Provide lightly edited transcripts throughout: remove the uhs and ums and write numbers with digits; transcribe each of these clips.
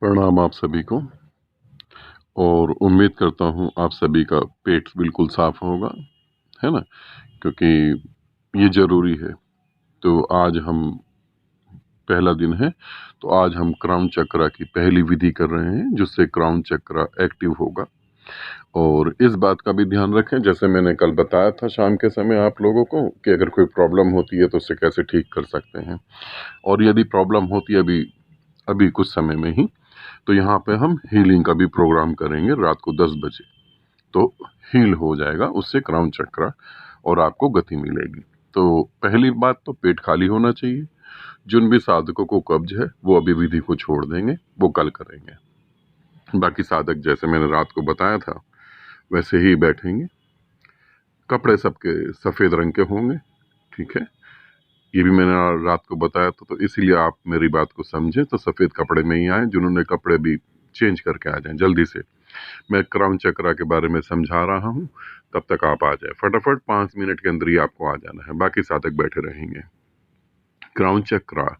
प्रणाम आप सभी को। और उम्मीद करता हूँ आप सभी का पेट बिल्कुल साफ होगा, है ना? क्योंकि ये ज़रूरी है। तो आज हम पहला दिन है, तो आज हम क्राउन चक्रा की पहली विधि कर रहे हैं, जिससे क्राउन चक्रा एक्टिव होगा। और इस बात का भी ध्यान रखें, जैसे मैंने कल बताया था शाम के समय आप लोगों को, कि अगर कोई प्रॉब्लम होती है तो उसे कैसे ठीक कर सकते हैं। और यदि प्रॉब्लम होती है अभी अभी कुछ समय में ही, तो यहाँ पे हम हीलिंग का भी प्रोग्राम करेंगे रात को 10 बजे। तो हील हो जाएगा उससे क्राउन चक्रा, और आपको गति मिलेगी। तो पहली बात तो पेट खाली होना चाहिए। जिन भी साधकों को कब्ज है वो अभी विधि को छोड़ देंगे, वो कल करेंगे। बाकी साधक जैसे मैंने रात को बताया था वैसे ही बैठेंगे। कपड़े सबके सफ़ेद रंग के होंगे, ठीक है? ये भी मैंने रात को बताया था, तो इसीलिए आप मेरी बात को समझें, तो सफ़ेद कपड़े में ही आए। जिन्होंने कपड़े भी चेंज करके आ जाएं जल्दी से। मैं क्राउन चक्रा के बारे में समझा रहा हूँ, तब तक आप आ जाए फटाफट। 5 मिनट के अंदर ही आपको आ जाना है, बाकी साधक बैठे रहेंगे। क्राउन चक्रा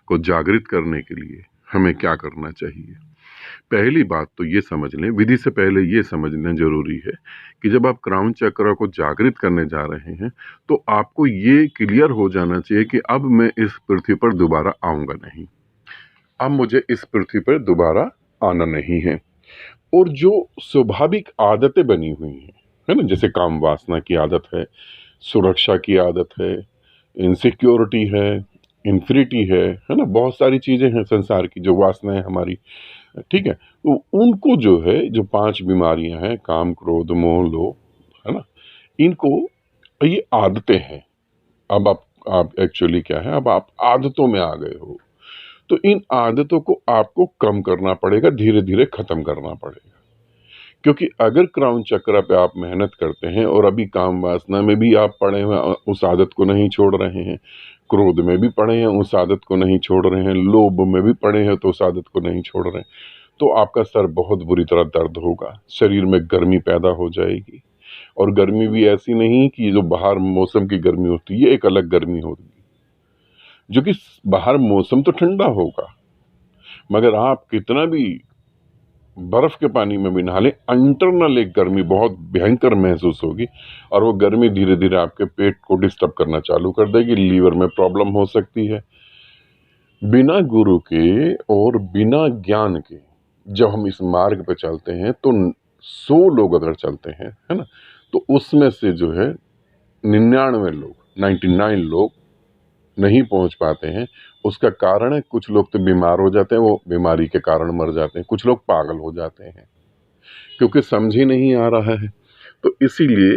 को जागृत करने के लिए हमें क्या करना चाहिए? पहली बात तो ये समझ लें, विधि से पहले ये समझना जरूरी है कि जब आप क्राउन चक्र को जागृत करने जा रहे हैं, तो आपको ये क्लियर हो जाना चाहिए कि अब मैं इस पृथ्वी पर दोबारा आऊंगा नहीं। अब मुझे इस पृथ्वी पर दोबारा आना नहीं है। और जो स्वाभाविक आदतें बनी हुई हैं, है ना, जैसे काम वासना की आदत है, सुरक्षा की आदत है, इनसिक्योरिटी है, इन्फिनिटी है ना, बहुत सारी चीजें हैं संसार की जो वासनाएं हमारी, ठीक है? तो उनको जो है, जो 5 बीमारियां हैं, काम क्रोध मोह लोभ, है ना, इनको, ये आदतें हैं। अब आप एक्चुअली क्या है, अब आप आदतों में आ गए हो। तो इन आदतों को आपको कम करना पड़ेगा, धीरे धीरे खत्म करना पड़ेगा। क्योंकि अगर क्राउन चक्र पे आप मेहनत करते हैं और अभी काम वासना में भी आप पड़े हुए, उस आदत को नहीं छोड़ रहे हैं, क्रोध में भी पड़े हैं, उस आदत को नहीं छोड़ रहे हैं, लोभ में भी पड़े हैं तो उस आदत को नहीं छोड़ रहे हैं, तो आपका सर बहुत बुरी तरह दर्द होगा, शरीर में गर्मी पैदा हो जाएगी। और गर्मी भी ऐसी नहीं कि जो बाहर मौसम की गर्मी होती है, ये एक अलग गर्मी होगी, जो कि बाहर मौसम तो ठंडा होगा, मगर आप कितना भी बर्फ के पानी में भी नहा लें, इंटरनल एक गर्मी बहुत भयंकर महसूस होगी। और वो गर्मी धीरे धीरे आपके पेट को डिस्टर्ब करना चालू कर देगी, लीवर में प्रॉब्लम हो सकती है। बिना गुरु के और बिना ज्ञान के जब हम इस मार्ग पे चलते हैं, तो 100 लोग अगर चलते हैं, है ना, तो उसमें से जो है 99 लोग, 99 लोग नहीं पहुंच पाते हैं। उसका कारण है, कुछ लोग तो बीमार हो जाते हैं, वो बीमारी के कारण मर जाते हैं, कुछ लोग पागल हो जाते हैं, क्योंकि समझ ही नहीं आ रहा है। तो इसीलिए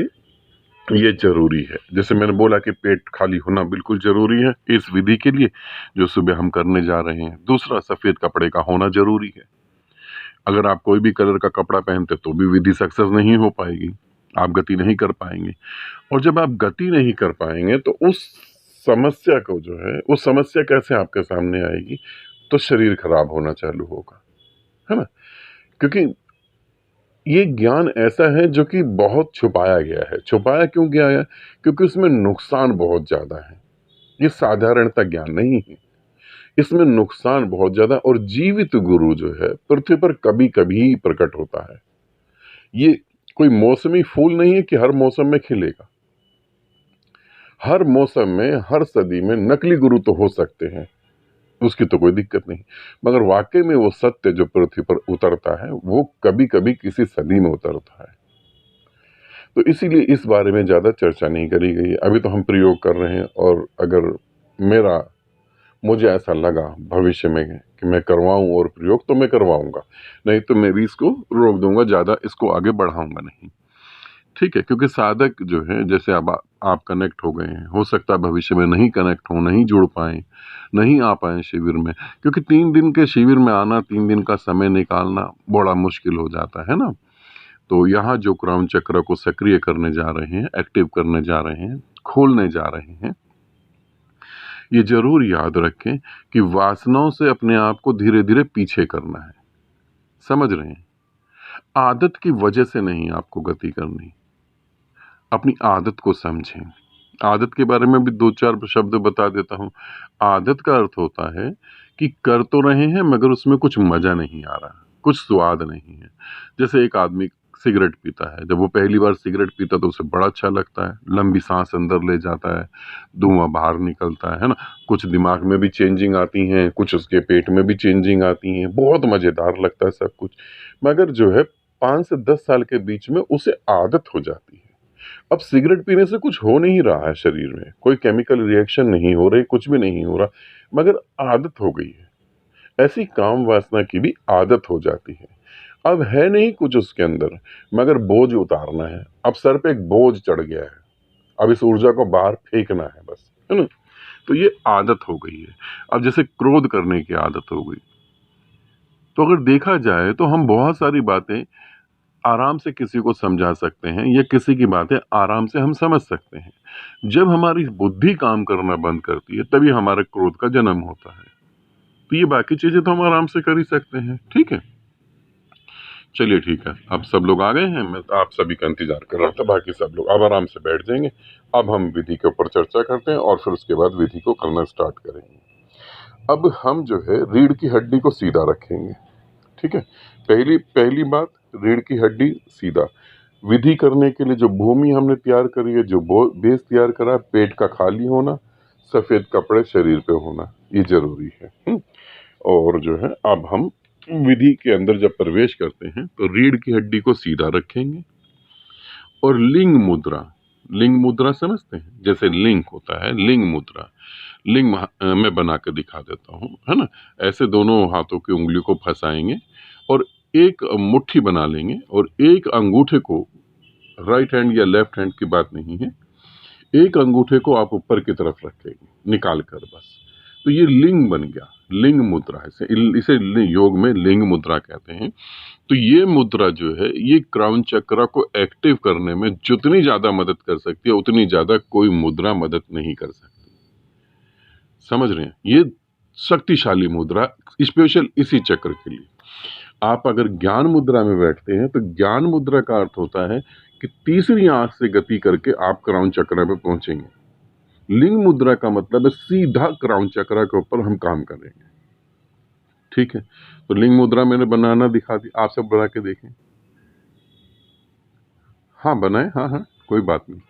ये जरूरी है, जैसे मैंने बोला कि पेट खाली होना बिल्कुल जरूरी है इस विधि के लिए जो सुबह हम करने जा रहे हैं। दूसरा, सफेद कपड़े का होना जरूरी है। अगर आप कोई भी कलर का कपड़ा पहनते तो भी विधि सक्सेस नहीं हो पाएगी, आप गति नहीं कर पाएंगे। और जब आप गति नहीं कर पाएंगे, तो उस समस्या को जो है, उस समस्या कैसे आपके सामने आएगी? तो शरीर खराब होना चालू होगा, है ना। क्योंकि ये ज्ञान ऐसा है जो कि बहुत छुपाया गया है। छुपाया क्यों गया है? क्योंकि उसमें नुकसान बहुत ज्यादा है। ये साधारणता ज्ञान नहीं है, इसमें नुकसान बहुत ज्यादा। और जीवित गुरु जो है पृथ्वी पर कभी कभी ही प्रकट होता है। ये कोई मौसमी फूल नहीं है कि हर मौसम में खिलेगा। हर मौसम में, हर सदी में नकली गुरु तो हो सकते हैं, उसकी तो कोई दिक्कत नहीं, मगर वाकई में वो सत्य जो पृथ्वी पर उतरता है, वो कभी कभी किसी सदी में उतरता है। तो इसीलिए इस बारे में ज्यादा चर्चा नहीं करी गई। अभी तो हम प्रयोग कर रहे हैं, और अगर मेरा मुझे ऐसा लगा भविष्य में कि मैं करवाऊं और प्रयोग, तो मैं करवाऊंगा, नहीं तो मैं भी इसको रोक दूंगा, ज्यादा इसको आगे बढ़ाऊंगा नहीं, ठीक है? क्योंकि साधक जो है, जैसे अब आप कनेक्ट हो गए हैं, हो सकता है भविष्य में नहीं कनेक्ट हो, नहीं जुड़ पाए, नहीं आ पाए शिविर में, क्योंकि 3 दिन के शिविर में आना, 3 दिन का समय निकालना बड़ा मुश्किल हो जाता है ना। तो यहाँ जो क्राउन चक्र को सक्रिय करने जा रहे हैं, एक्टिव करने जा रहे हैं, खोलने जा रहे हैं, ये जरूर याद रखें कि वासनाओं से अपने आप को धीरे धीरे पीछे करना है। समझ रहे हैं? आदत की वजह से नहीं आपको गति करनी, अपनी आदत को समझें। आदत के बारे में भी 2-4 शब्द बता देता हूं। आदत का अर्थ होता है कि कर तो रहे हैं मगर उसमें कुछ मजा नहीं आ रहा, कुछ स्वाद नहीं है। जैसे एक आदमी सिगरेट पीता है, जब वो पहली बार सिगरेट पीता तो उसे बड़ा अच्छा लगता है, लंबी सांस अंदर ले जाता है, धुआं बाहर निकलता है ना, कुछ दिमाग में भी चेंजिंग आती हैं, कुछ उसके पेट में भी चेंजिंग आती हैं, बहुत मजेदार लगता है सब कुछ। मगर जो है 5 से 10 साल के बीच में उसे आदत हो जाती है। अब सिगरेट पीने से कुछ हो नहीं रहा है, शरीर में कोई केमिकल रिएक्शन नहीं हो रही, कुछ भी नहीं हो रहा, मगर आदत हो गई है। ऐसी काम वासना की भी आदत हो जाती है। अब है नहीं कुछ उसके अंदर, मगर बोझ उतारना है। अब सर पे एक बोझ चढ़ गया है, अब इस ऊर्जा को बाहर फेंकना है बस, है ना। तो ये आदत हो गई है। अब जैसे क्रोध करने की आदत हो गई, तो अगर देखा जाए तो हम बहुत सारी बातें आराम से किसी को समझा सकते हैं, या किसी की बातें आराम से हम समझ सकते हैं। जब हमारी बुद्धि काम करना बंद करती है तभी हमारे क्रोध का जन्म होता है। तो ये बाकी चीजें तो हम आराम से कर ही सकते हैं, ठीक है। चलिए ठीक है, अब सब लोग आ गए हैं, मैं तो आप सभी का इंतजार कर रहा था, बाकी सब लोग अब आराम से बैठ जाएंगे। अब हम विधि के ऊपर चर्चा करते हैं और फिर उसके बाद विधि को करना स्टार्ट करेंगे। अब हम जो है रीढ़ की हड्डी को सीधा रखेंगे, ठीक है। पहली पहली बात, रीढ़ की हड्डी सीधा। विधि करने के लिए जो भूमि हमने तैयार करी है, जो बेस तैयार करा है, पेट का खाली होना, सफेद कपड़े शरीर पे होना, ये जरूरी है। और जो है अब हम विधि के अंदर जब प्रवेश करते हैं तो रीढ़ की हड्डी को सीधा रखेंगे और लिंग मुद्रा समझते हैं, जैसे लिंग होता है, लिंग मुद्रा, मैं बना के दिखा देता हूँ, है ना। ऐसे दोनों हाथों की उंगली को फंसाएंगे और एक मुट्ठी बना लेंगे और एक अंगूठे को, राइट हैंड या लेफ्ट हैंड की बात नहीं है, एक अंगूठे को आप ऊपर की तरफ रखेंगे निकाल कर बस। तो ये लिंग बन गया, लिंग मुद्रा। इसे योग में लिंग मुद्रा कहते हैं। तो ये मुद्रा जो है, ये क्राउन चक्र को एक्टिव करने में जितनी ज्यादा मदद कर सकती है उतनी ज्यादा कोई मुद्रा मदद नहीं कर सकती। समझ रहे हैं, ये शक्तिशाली मुद्रा स्पेशल इसी चक्र के लिए। आप अगर ज्ञान मुद्रा में बैठते हैं तो ज्ञान मुद्रा का अर्थ होता है कि तीसरी आंख से गति करके आप क्राउन चक्र पे पहुंचेंगे। लिंग मुद्रा का मतलब है सीधा क्राउन चक्र के ऊपर हम काम करेंगे, ठीक है। तो लिंग मुद्रा मैंने बनाना दिखा दी, आप सब बना के देखें। हाँ बनाए, हाँ हाँ कोई बात नहीं,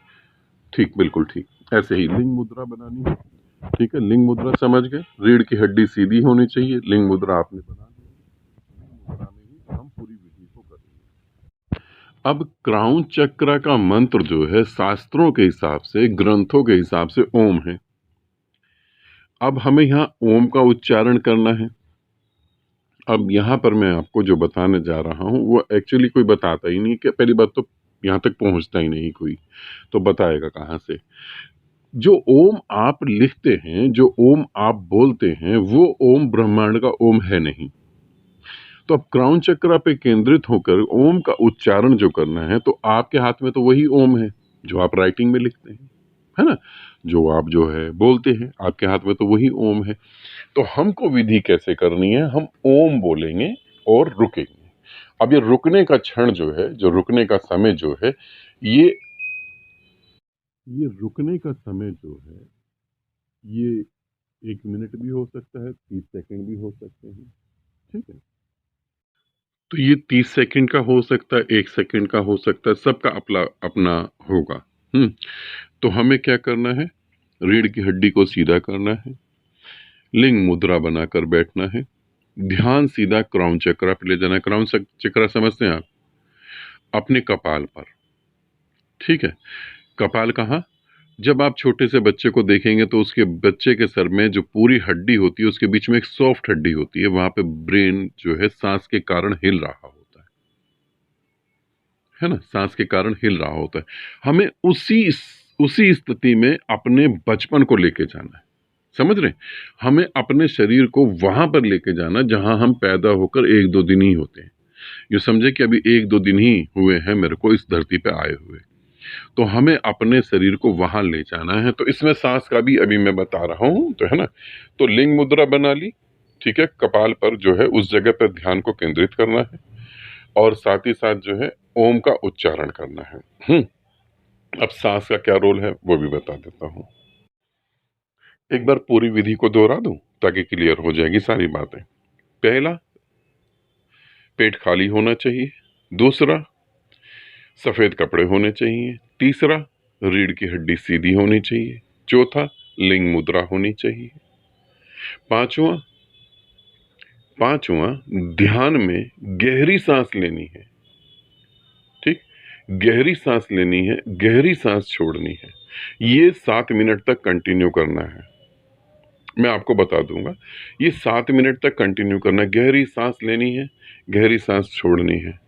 ठीक, बिल्कुल ठीक। ऐसे ही लिंग मुद्रा बनानी है, ठीक है। लिंग मुद्रा समझ गए, रीढ़ की हड्डी सीधी होनी चाहिए, लिंग मुद्रा आपने बना दी। लिंग मुद्रा में ही हम पूरी विधि को करेंगे। अब क्राउन चक्र का मंत्र जो है शास्त्रों के हिसाब से, ग्रंथों के हिसाब से ओम है। अब हमें यहाँ ओम का उच्चारण करना है। अब यहाँ पर मैं आपको जो बताने जा रहा हूँ वो एक्चुअली कोई बताता ही नहीं, कि पहली बात तो यहाँ तक पहुँचता ही नहीं कोई, तो बताएगा कहाँ से। जो ओम आप लिखते हैं, जो ओम आप बोलते हैं, वो ओम ब्रह्मांड का ओम है नहीं। तो अब क्राउन चक्र पे केंद्रित होकर ओम का उच्चारण जो करना है, तो आपके हाथ में तो वही ओम है जो आप राइटिंग में लिखते हैं, है ना। जो आप जो है बोलते हैं, आपके हाथ में तो वही ओम है। तो हमको विधि कैसे करनी है, हम ओम बोलेंगे और रुकेंगे। अब ये रुकने का क्षण जो है, जो रुकने का समय जो है, ये रुकने का समय जो है, ये 1 मिनट भी हो सकता है, 30 सेकंड भी हो सकते हैं, ठीक है। तो ये 30 सेकंड का हो सकता है, 1 सेकंड का हो सकता है, सबका अपना अपना होगा। तो हमें क्या करना है, रीढ़ की हड्डी को सीधा करना है, लिंग मुद्रा बनाकर बैठना है, ध्यान सीधा क्राउन चक्र पे ले जाना है। क्राउन चक्र समझते हैं आप, अपने कपाल पर, ठीक है। कपाल कहाँ, जब आप छोटे से बच्चे को देखेंगे तो उसके बच्चे के सर में जो पूरी हड्डी होती है उसके बीच में एक सॉफ्ट हड्डी होती है, वहां पे ब्रेन जो है सांस के कारण हिल रहा होता है ना, सांस के कारण हिल रहा होता है। हमें उसी स्थिति में अपने बचपन को लेके जाना है, समझ रहे हैं? हमें अपने शरीर को वहां पर लेके जाना जहां हम पैदा होकर 1-2 दिन ही होते हैं। ये समझे कि अभी 1-2 दिन ही हुए हैं मेरे को इस धरती पे आए हुए, तो हमें अपने शरीर को वहां ले जाना है। तो इसमें सांस का भी अभी मैं बता रहा हूं, तो है ना। तो लिंग मुद्रा बना ली, ठीक है। कपाल पर जो है उस जगह पर ध्यान को केंद्रित करना है और साथ ही साथ जो है ओम का उच्चारण करना है। अब सांस का क्या रोल है वो भी बता देता हूं। एक बार पूरी विधि को दोहरा दूं, ताकि क्लियर हो जाएगी सारी बातें। पहला, पेट खाली होना चाहिए। दूसरा, सफेद कपड़े होने चाहिए। तीसरा, रीढ़ की हड्डी सीधी होनी चाहिए। चौथा, लिंग मुद्रा होनी चाहिए। पांचवा, ध्यान में गहरी सांस लेनी है। ठीक, गहरी सांस लेनी है, गहरी सांस छोड़नी है। ये 7 मिनट तक कंटिन्यू करना है। मैं आपको बता दूंगा, ये 7 मिनट तक कंटिन्यू करना है। गहरी सांस लेनी है, गहरी सांस छोड़नी है।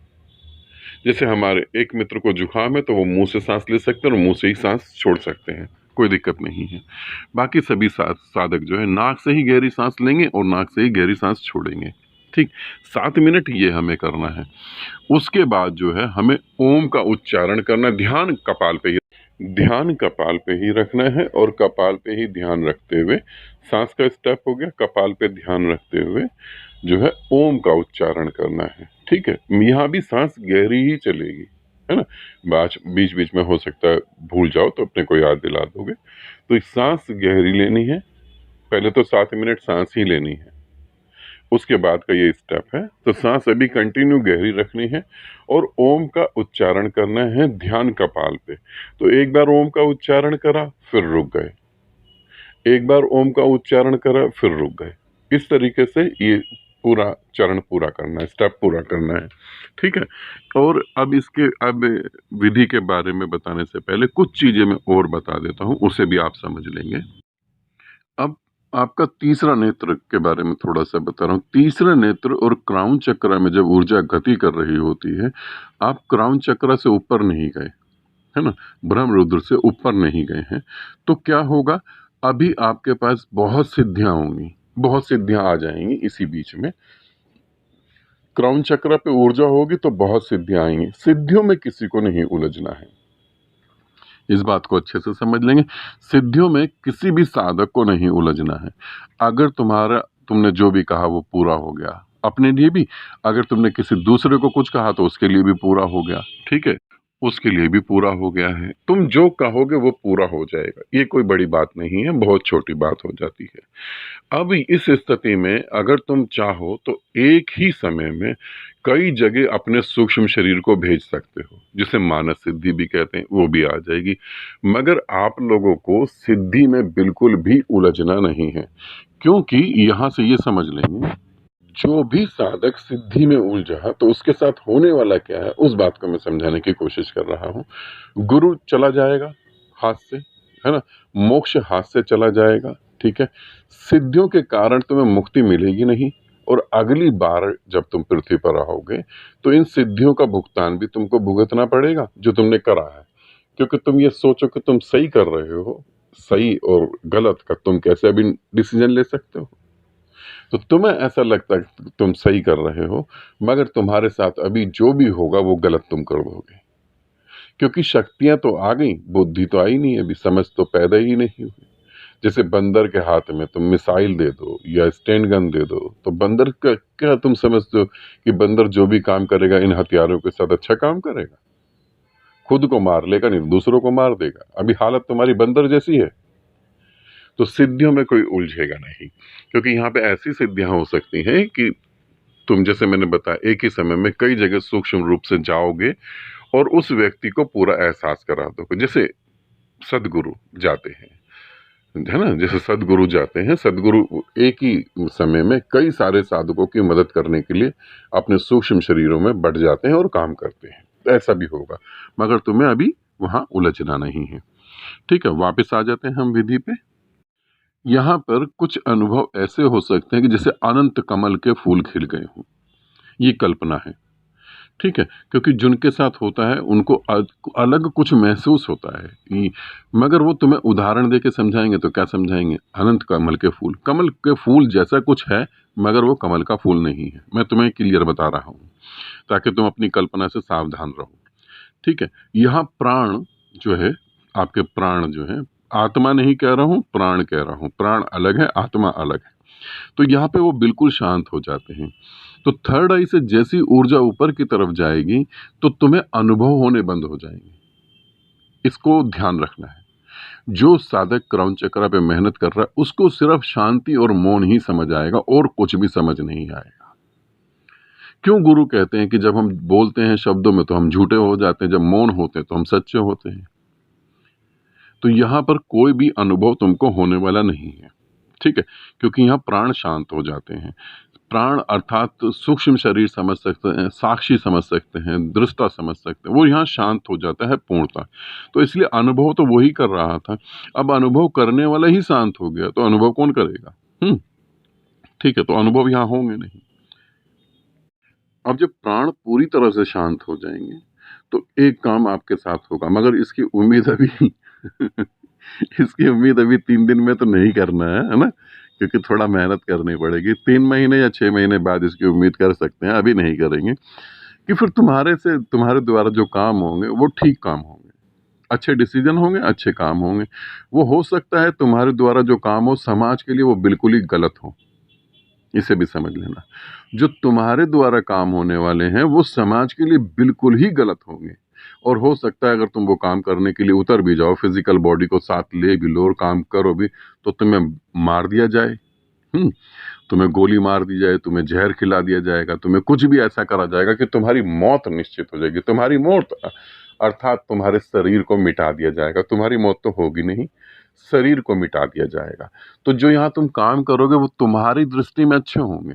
जैसे हमारे एक मित्र को जुकाम है तो वो मुंह से सांस ले सकते हैं और मुंह से ही सांस छोड़ सकते हैं, कोई दिक्कत नहीं है। बाकी सभी साधक जो है नाक से ही गहरी सांस लेंगे और नाक से ही गहरी सांस छोड़ेंगे। ठीक, 7 मिनट ये हमें करना है। उसके बाद जो है हमें ओम का उच्चारण करना। ध्यान कपाल पे ही रखना है और कपाल पे ही ध्यान रखते हुए, सांस का स्टेप हो गया, कपाल पे ध्यान रखते हुए जो है ओम का उच्चारण करना है। ठीक है, यहाँ भी सांस गहरी ही चलेगी, है ना। बीच बीच में हो सकता है भूल जाओ तो अपने को याद दिला दोगे। तो सांस गहरी लेनी है। पहले तो 7 मिनट सांस ही लेनी है, उसके बाद का ये स्टेप है। तो सांस अभी कंटिन्यू गहरी रखनी है और ओम का उच्चारण करना है ध्यान कपाल पे। तो एक बार ओम का उच्चारण करा, फिर रुक गए, एक बार ओम का उच्चारण करा, फिर रुक गए। इस तरीके से ये पूरा चरण पूरा करना है, स्टेप पूरा करना है। ठीक है, और अब विधि के बारे में बताने से पहले कुछ चीजें मैं और बता देता हूँ, उसे भी आप समझ लेंगे। अब आपका तीसरा नेत्र के बारे में थोड़ा सा बता रहा हूँ। तीसरा नेत्र और क्राउन चक्र में जब ऊर्जा गति कर रही होती है, आप क्राउन चक्र से ऊपर नहीं गए, है ना, ब्रह्म रुद्र से ऊपर नहीं गए हैं, तो क्या होगा, अभी आपके पास बहुत सिद्धियां होंगी, बहुत सिद्धियां आ जाएंगी। इसी बीच में क्राउन चक्र पे ऊर्जा होगी तो बहुत सिद्धियां आएंगी। सिद्धियों में किसी को नहीं उलझना है, इस बात को अच्छे से समझ लेंगे। सिद्धियों में किसी भी साधक को नहीं उलझना है। अगर तुमने जो भी कहा वो पूरा हो गया, अपने लिए भी, अगर तुमने किसी दूसरे को कुछ कहा तो उसके लिए भी पूरा हो गया। ठीक है, उसके लिए भी पूरा हो गया है। तुम जो कहोगे वो पूरा हो जाएगा। ये कोई बड़ी बात नहीं है, बहुत छोटी बात हो जाती है। अब इस स्थिति में अगर तुम चाहो तो एक ही समय में कई जगह अपने सूक्ष्म शरीर को भेज सकते हो, जिसे मानस सिद्धि भी कहते हैं, वो भी आ जाएगी। मगर आप लोगों को सिद्धि में बिल्कुल भी उलझना नहीं है, क्योंकि यहां से ये समझ लेंगे, जो भी साधक सिद्धि में उलझा तो उसके साथ होने वाला क्या है, उस बात को मैं समझाने की कोशिश कर रहा हूँ। गुरु चला जाएगा हाथ से, है ना, मोक्ष हाथ से चला जाएगा। ठीक है, सिद्धियों के कारण तुम्हें मुक्ति मिलेगी नहीं, और अगली बार जब तुम पृथ्वी पर आओगे तो इन सिद्धियों का भुगतान भी तुमको भुगतना पड़ेगा जो तुमने करा है। क्योंकि तुम ये सोचो कि तुम सही कर रहे हो, सही और गलत का तुम कैसे अभी डिसीजन ले सकते हो। तो तुम्हें ऐसा लगता है कि तुम सही कर रहे हो, मगर तुम्हारे साथ अभी जो भी होगा वो गलत तुम कर दोगे, क्योंकि शक्तियां तो आ गई, बुद्धि तो आई नहीं, अभी समझ तो पैदा ही नहीं हुई। जैसे बंदर के हाथ में तुम मिसाइल दे दो या स्टैंड गन दे दो, तो बंदर का क्या तुम समझते हो कि बंदर जो भी काम करेगा इन हथियारों के साथ अच्छा काम करेगा? खुद को मार लेगा, नहीं दूसरों को मार देगा। अभी हालत तुम्हारी बंदर जैसी है। तो सिद्धियों में कोई उलझेगा नहीं, क्योंकि यहाँ पे ऐसी सिद्धियां हो सकती हैं कि तुम, जैसे मैंने बताया, एक ही समय में कई जगह सूक्ष्म रूप से जाओगे और उस व्यक्ति को पूरा एहसास करा दोगे। जैसे सदगुरु जाते हैं, है ना, जैसे सदगुरु जाते हैं, सदगुरु एक ही समय में कई सारे साधकों की मदद करने के लिए अपने सूक्ष्म शरीरों में बढ़ जाते हैं और काम करते हैं। ऐसा भी होगा, मगर तुम्हें अभी वहां उलझना नहीं है। ठीक है, वापस आ जाते हैं हम विधि पे। यहाँ पर कुछ अनुभव ऐसे हो सकते हैं कि जैसे अनंत कमल के फूल खिल गए हों, ये कल्पना है। ठीक है, क्योंकि जिनके साथ होता है उनको अलग कुछ महसूस होता है। मगर वो तुम्हें उदाहरण देके समझाएंगे तो क्या समझाएंगे? अनंत कमल के फूल जैसा कुछ है, मगर वो कमल का फूल नहीं है। मैं तुम्हें क्लियर बता रहा हूँ ताकि तुम अपनी कल्पना से सावधान रहो। ठीक है, यहाँ प्राण जो है, आपके प्राण जो है, आत्मा नहीं कह रहा हूँ, प्राण कह रहा हूँ। प्राण अलग है, आत्मा अलग है। तो यहाँ पे वो बिल्कुल शांत हो जाते हैं। तो थर्ड आई से जैसी ऊर्जा ऊपर की तरफ जाएगी तो तुम्हें अनुभव होने बंद हो जाएंगे। इसको ध्यान रखना है। जो साधक क्रौंच चक्र पे मेहनत कर रहा है उसको सिर्फ शांति और मौन ही समझ आएगा और कुछ भी समझ नहीं आएगा। क्यों गुरु कहते हैं कि जब हम बोलते हैं शब्दों में तो हम झूठे हो जाते हैं, जब मौन होते हैं तो हम सच्चे होते हैं। तो यहाँ पर कोई भी अनुभव तुमको होने वाला नहीं है, ठीक है, क्योंकि यहाँ प्राण शांत हो जाते हैं। प्राण अर्थात सूक्ष्म शरीर समझ सकते हैं, साक्षी समझ सकते हैं, दृष्टा समझ सकते हैं, वो यहाँ शांत हो जाता है पूर्णतः। तो इसलिए अनुभव तो वही कर रहा था, अब अनुभव करने वाला ही शांत हो गया तो अनुभव कौन करेगा? ठीक है, तो अनुभव यहाँ होंगे नहीं। अब जब प्राण पूरी तरह से शांत हो जाएंगे तो एक काम आपके साथ होगा, मगर इसकी उम्मीद अभी इसकी उम्मीद अभी 3 दिन में तो नहीं करना है ना, क्योंकि थोड़ा मेहनत करनी पड़ेगी। 3 महीने या 6 महीने बाद इसकी उम्मीद कर सकते हैं, अभी नहीं करेंगे। कि फिर तुम्हारे द्वारा जो काम होंगे वो ठीक काम होंगे, अच्छे डिसीजन होंगे, अच्छे काम होंगे। वो हो सकता है तुम्हारे द्वारा जो काम हो समाज के लिए वो बिल्कुल ही गलत हो, इसे भी समझ लेना। जो तुम्हारे द्वारा काम होने वाले हैं वो समाज के लिए बिल्कुल ही गलत होंगे, और हो सकता है अगर तुम वो काम करने के लिए उतर भी जाओ, फिजिकल बॉडी को साथ ले भी लो और काम करो भी, तो तुम्हें मार दिया जाए, तुम्हें गोली मार दी जाए, तुम्हें जहर खिला दिया जाएगा, तुम्हें कुछ भी ऐसा करा जाएगा कि तुम्हारी मौत निश्चित हो जाएगी। तुम्हारी मौत अर्थात तुम्हारे शरीर को मिटा दिया जाएगा। तुम्हारी मौत तो होगी नहीं, शरीर को मिटा दिया जाएगा। तो जो यहाँ तुम काम करोगे वो तुम्हारी दृष्टि में अच्छे होंगे,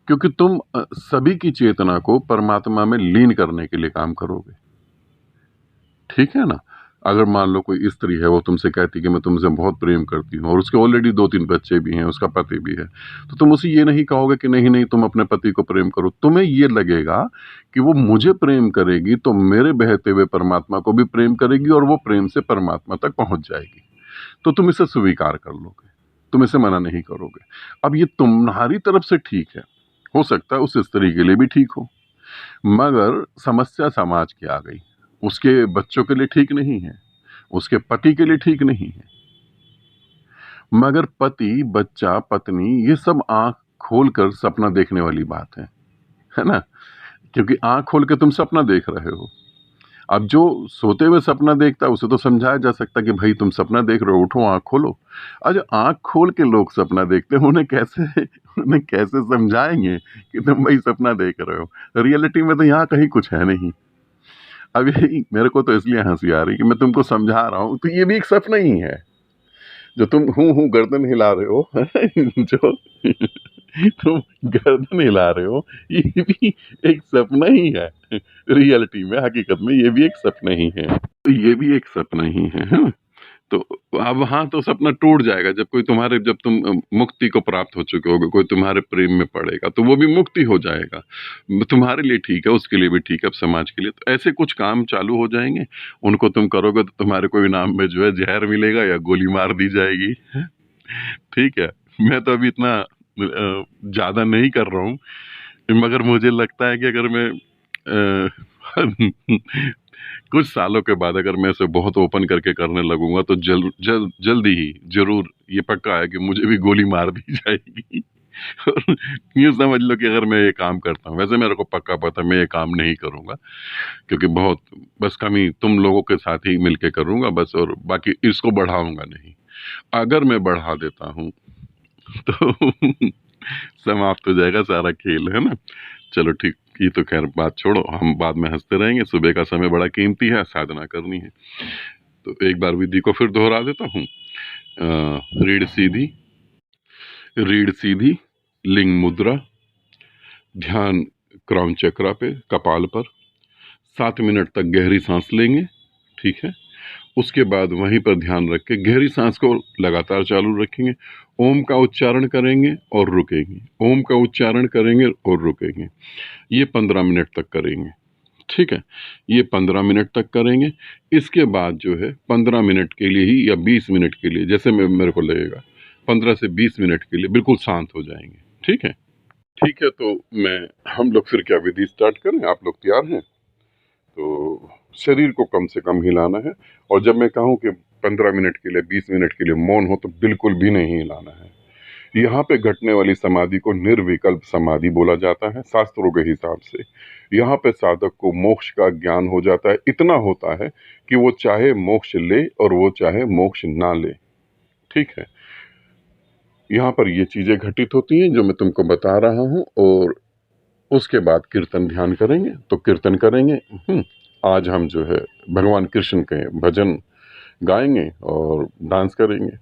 क्योंकि तुम सभी की चेतना को परमात्मा में लीन करने के लिए काम करोगे, ठीक है ना। अगर मान लो कोई स्त्री है, वो तुमसे कहती कि मैं तुमसे बहुत प्रेम करती हूँ, और उसके ऑलरेडी 2-3 बच्चे भी हैं, उसका पति भी है, तो तुम उसे ये नहीं कहोगे कि नहीं नहीं तुम अपने पति को प्रेम करो। तुम्हें ये लगेगा कि वो मुझे प्रेम करेगी तो मेरे बहते हुए परमात्मा को भी प्रेम करेगी, और वो प्रेम से परमात्मा तक पहुंच जाएगी। तो तुम इसे स्वीकार कर लोगे, तुम इसे मना नहीं करोगे। अब ये तुम्हारी तरफ से ठीक है, हो सकता है उस स्त्री के लिए भी ठीक हो, मगर समस्या समाज की आ गई। उसके बच्चों के लिए ठीक नहीं है, उसके पति के लिए ठीक नहीं है। मगर पति, बच्चा, पत्नी, ये सब आंख खोलकर सपना देखने वाली बात है ना, क्योंकि आंख खोल के तुम सपना देख रहे हो। अब जो सोते हुए सपना देखता है उसे तो समझाया जा सकता है कि भाई तुम सपना देख रहे हो, उठो आंख खोलो। आज आंख खोल के लोग सपना देखते हैं, उन्हें कैसे समझाएंगे कि तुम भाई सपना देख रहे हो? रियलिटी में तो यहाँ कहीं कुछ है नहीं। अब यही मेरे को तो इसलिए हंसी आ रही कि मैं तुमको समझा रहा हूँ, तो ये भी एक सपना ही है जो तुम हूँ गर्दन हिला रहे हो जो तुम गर्दन हिला रहे हो, ये भी एक सपना ही है। रियलिटी में, हकीकत में ये भी एक सपना ही है, तो ये भी एक सपना ही है। तो अब वहां तो सपना टूट जाएगा जब तुम मुक्ति को प्राप्त हो चुके होगे, कोई तुम्हारे प्रेम में पड़ेगा तो वो भी मुक्ति हो जाएगा। तुम्हारे लिए ठीक है, उसके लिए भी ठीक है, अब समाज के लिए तो ऐसे कुछ काम चालू हो जाएंगे। उनको तुम करोगे तो तुम्हारे को इनाम में जो है जहर मिलेगा या गोली मार दी जाएगी। ठीक है, मैं तो अभी इतना ज्यादा नहीं कर रहा हूँ, मगर मुझे लगता है कि अगर मैं कुछ सालों के बाद अगर मैं इसे बहुत ओपन करके करने लगूंगा तो जल्दी ही जरूर ये पक्का है कि मुझे भी गोली मार दी जाएगी। और यूँ समझ लो कि अगर मैं ये काम करता हूँ, वैसे मेरे को पक्का पता है मैं ये काम नहीं करूंगा, क्योंकि बहुत बस कमी तुम लोगों के साथ ही मिलके करूंगा बस, और बाकी इसको बढ़ाऊंगा नहीं। अगर मैं बढ़ा देता हूँ तो समाप्त हो जाएगा सारा खेल, है ना। चलो ठीक, ये तो खैर बात छोड़ो, हम बाद में हंसते रहेंगे। सुबह का समय बड़ा कीमती है, साधना करनी है। तो एक बार विधि को फिर दोहरा देता हूँ। रीढ़ सीधी, लिंग मुद्रा, ध्यान क्राउन चक्रा पे, कपाल पर 7 मिनट तक गहरी सांस लेंगे, ठीक है। उसके बाद वहीं पर ध्यान रख के गहरी सांस को लगातार चालू रखेंगे। ओम का उच्चारण करेंगे और रुकेंगे, ओम का उच्चारण करेंगे और रुकेंगे। ये 15 मिनट तक करेंगे, ठीक है। ये 15 मिनट तक करेंगे। इसके बाद जो है 15 मिनट के लिए ही या 20 मिनट के लिए, जैसे मेरे को लगेगा, 15 से 20 मिनट के लिए बिल्कुल शांत हो जाएंगे, ठीक है। ठीक है, तो हम लोग फिर क्या विधि स्टार्ट करें? आप लोग तैयार हैं? तो शरीर को कम से कम हिलाना है, और जब मैं कहूँ कि 15 मिनट के लिए, 20 मिनट के लिए मौन हो, तो बिल्कुल भी नहीं हिलाना है। यहाँ पे घटने वाली समाधि को निर्विकल्प समाधि बोला जाता है शास्त्रों के हिसाब से। यहाँ पे साधक को मोक्ष का ज्ञान हो जाता है, इतना होता है कि वो चाहे मोक्ष ले और वो चाहे मोक्ष ना ले। ठीक है, यहाँ पर ये चीजें घटित होती हैं जो मैं तुमको बता रहा हूँ। और उसके बाद कीर्तन ध्यान करेंगे, तो कीर्तन करेंगे। आज हम जो है भगवान कृष्ण के भजन गाएंगे और डांस करेंगे।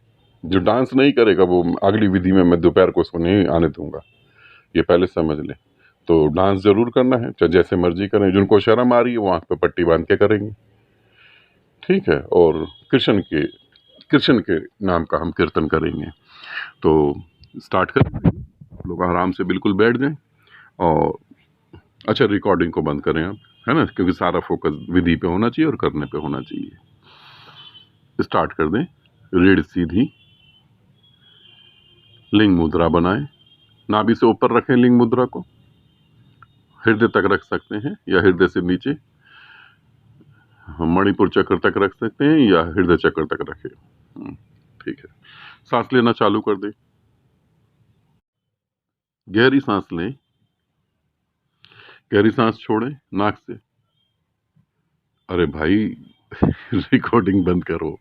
जो डांस नहीं करेगा वो अगली विधि में मैं दोपहर को उसको नहीं आने दूंगा, ये पहले समझ ले। तो डांस जरूर करना है, चाहे जैसे मर्जी करें। जिनको शर्म आ रही है वो आंख पे पट्टी बांध के करेंगे, ठीक है। और कृष्ण के नाम का हम कीर्तन करेंगे। तो स्टार्ट करेंगे, लोग आराम से बिल्कुल बैठ जाएं। और अच्छा, रिकॉर्डिंग को बंद करें आप, है ना, क्योंकि सारा फोकस विधि पे होना चाहिए और करने पे होना चाहिए। स्टार्ट कर दें। रीढ़ सीधी, लिंग मुद्रा बनाएं, नाभि से ऊपर रखें लिंग मुद्रा को, हृदय तक रख सकते हैं या हृदय से नीचे, मणिपुर चक्र तक रख सकते हैं या हृदय चक्र तक रखें। ठीक है, सांस लेना चालू कर दें। गहरी सांस लें, गहरी सांस छोड़ें नाक से। अरे भाई रिकॉर्डिंग बंद करो।